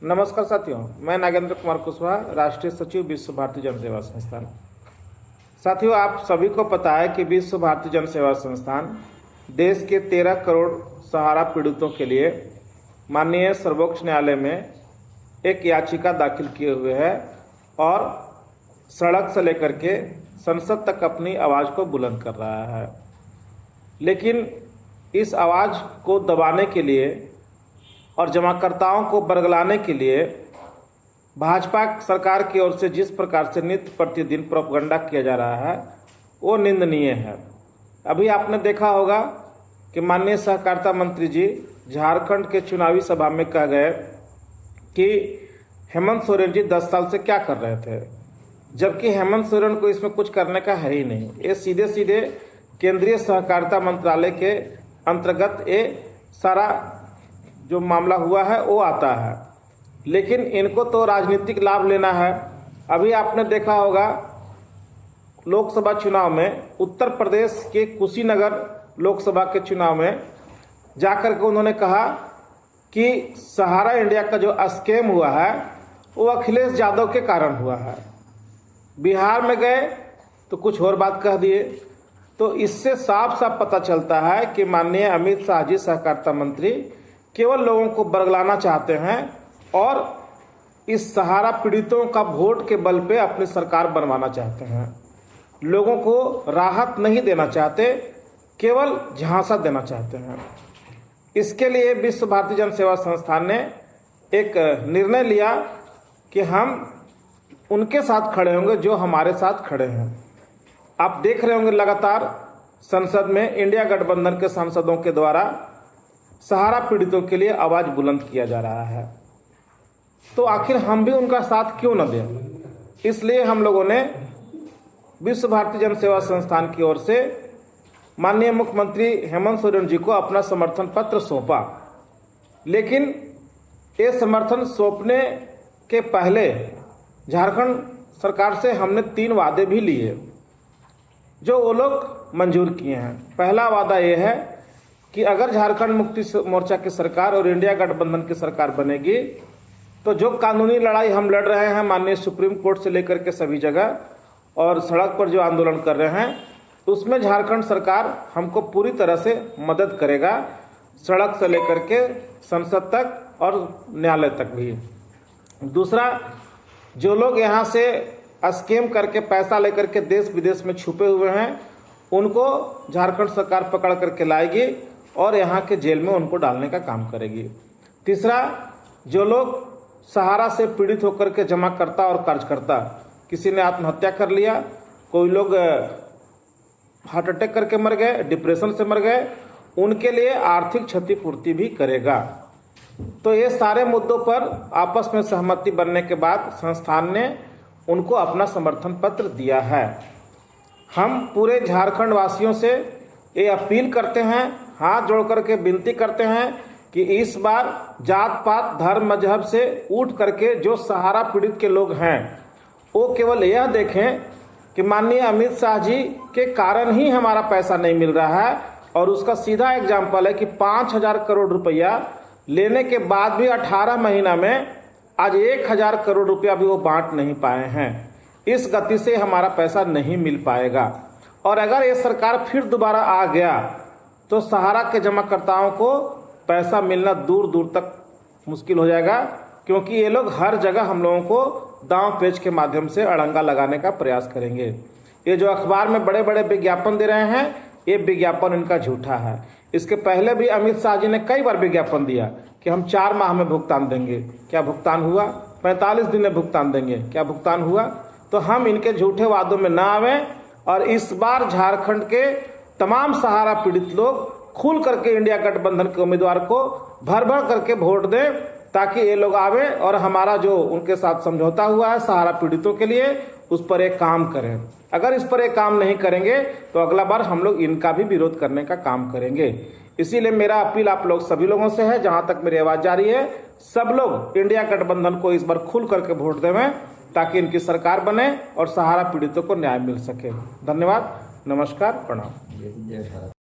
नमस्कार साथियों, मैं नागेंद्र कुमार कुशवाहा, राष्ट्रीय सचिव विश्व भारती जन सेवा संस्थान। साथियों, आप सभी को पता है कि विश्व भारती जन सेवा संस्थान देश के 13 करोड़ सहारा पीड़ितों के लिए माननीय सर्वोच्च न्यायालय में एक याचिका दाखिल किए हुए है और सड़क से लेकर के संसद तक अपनी आवाज़ को बुलंद कर रहा है। लेकिन इस आवाज़ को दबाने के लिए और जमाकर्ताओं को बरगलाने के लिए भाजपा सरकार की ओर से जिस प्रकार से नित्य प्रतिदिन प्रोपगंडा किया जा रहा है वो निंदनीय है। अभी आपने देखा होगा कि माननीय सहकारिता मंत्री जी झारखंड के चुनावी सभा में कह गए कि हेमंत सोरेन जी 10 साल से क्या कर रहे थे, जबकि हेमंत सोरेन को इसमें कुछ करने का है ही नहीं। ये सीधे सीधे केंद्रीय सहकारिता मंत्रालय के अंतर्गत ये सारा जो मामला हुआ है वो आता है, लेकिन इनको तो राजनीतिक लाभ लेना है। अभी आपने देखा होगा लोकसभा चुनाव में उत्तर प्रदेश के कुशीनगर लोकसभा के चुनाव में जाकर के उन्होंने कहा कि सहारा इंडिया का जो स्कैम हुआ है वो अखिलेश यादव के कारण हुआ है। बिहार में गए तो कुछ और बात कह दिए। तो इससे साफ साफ पता चलता है कि माननीय अमित शाह जी सहकारिता मंत्री केवल लोगों को बरगलाना चाहते हैं और इस सहारा पीड़ितों का वोट के बल पे अपनी सरकार बनवाना चाहते हैं। लोगों को राहत नहीं देना चाहते, केवल झांसा देना चाहते हैं। इसके लिए विश्व भारती जन सेवा संस्थान ने एक निर्णय लिया कि हम उनके साथ खड़े होंगे जो हमारे साथ खड़े हैं। आप देख रहे होंगे लगातार संसद में इंडिया गठबंधन के सांसदों के द्वारा सहारा पीड़ितों के लिए आवाज बुलंद किया जा रहा है। तो आखिर हम भी उनका साथ क्यों न दें। इसलिए हम लोगों ने विश्व भारती जन सेवा संस्थान की ओर से माननीय मुख्यमंत्री हेमंत सोरेन जी को अपना समर्थन पत्र सौंपा। लेकिन ये समर्थन सौंपने के पहले झारखंड सरकार से हमने 3 वादे भी लिए जो वो लोग मंजूर किए हैं। पहला वादा ये है कि अगर झारखंड मुक्ति मोर्चा की सरकार और इंडिया गठबंधन की सरकार बनेगी तो जो कानूनी लड़ाई हम लड़ रहे हैं माननीय सुप्रीम कोर्ट से लेकर के सभी जगह और सड़क पर जो आंदोलन कर रहे हैं उसमें झारखंड सरकार हमको पूरी तरह से मदद करेगा, सड़क से लेकर के संसद तक और न्यायालय तक भी। दूसरा, जो लोग यहाँ से स्कैम करके पैसा लेकर के देश विदेश में छुपे हुए हैं उनको झारखंड सरकार पकड़ करके लाएगी और यहाँ के जेल में उनको डालने का काम करेगी। तीसरा, जो लोग सहारा से पीड़ित होकर के जमाकर्ता और कर्जकर्ता, किसी ने आत्महत्या कर लिया, कोई लोग हार्ट अटैक करके मर गए, डिप्रेशन से मर गए, उनके लिए आर्थिक क्षतिपूर्ति भी करेगा। तो ये सारे मुद्दों पर आपस में सहमति बनने के बाद संस्थान ने उनको अपना समर्थन पत्र दिया है। हम पूरे झारखंड वासियों से ये अपील करते हैं, हाथ जोड़ करके विनती करते हैं कि इस बार जात पात धर्म मजहब से उठ करके जो सहारा पीड़ित के लोग हैं वो केवल यह देखें कि माननीय अमित शाह जी के कारण ही हमारा पैसा नहीं मिल रहा है। और उसका सीधा एग्जाम्पल है कि 5,000 करोड़ रुपया लेने के बाद भी 18 महीना में आज 1,000 करोड़ रुपया भी वो बांट नहीं पाए हैं। इस गति से हमारा पैसा नहीं मिल पाएगा और अगर ये सरकार फिर दोबारा आ गया तो सहारा के जमाकर्ताओं को पैसा मिलना दूर दूर तक मुश्किल हो जाएगा, क्योंकि ये लोग हर जगह हम लोगों को दांव पेच के माध्यम से अड़ंगा लगाने का प्रयास करेंगे। ये जो अखबार में बड़े बड़े विज्ञापन दे रहे हैं ये विज्ञापन इनका झूठा है। इसके पहले भी अमित शाह जी ने कई बार विज्ञापन दिया कि हम 4 माह में भुगतान देंगे, क्या भुगतान हुआ? 45 दिन में भुगतान देंगे, क्या भुगतान हुआ? तो हम इनके झूठे वादों में ना आवें और इस बार झारखंड के तमाम सहारा पीड़ित लोग खुल करके इंडिया गठबंधन के उम्मीदवार को भर भर करके वोट दें ताकि ये लोग आवे और हमारा जो उनके साथ समझौता हुआ है सहारा पीड़ितों के लिए उस पर एक काम करें। अगर इस पर एक काम नहीं करेंगे तो अगला बार हम लोग इनका भी विरोध करने का काम करेंगे। इसीलिए मेरा अपील आप लोग सभी लोगों से है, जहां तक मेरी आवाज जारी है, सब लोग इंडिया गठबंधन को इस बार खुल करके वोट देवें ताकि इनकी सरकार बने और सहारा पीड़ितों को न्याय मिल सके। धन्यवाद, नमस्कार, प्रणाम।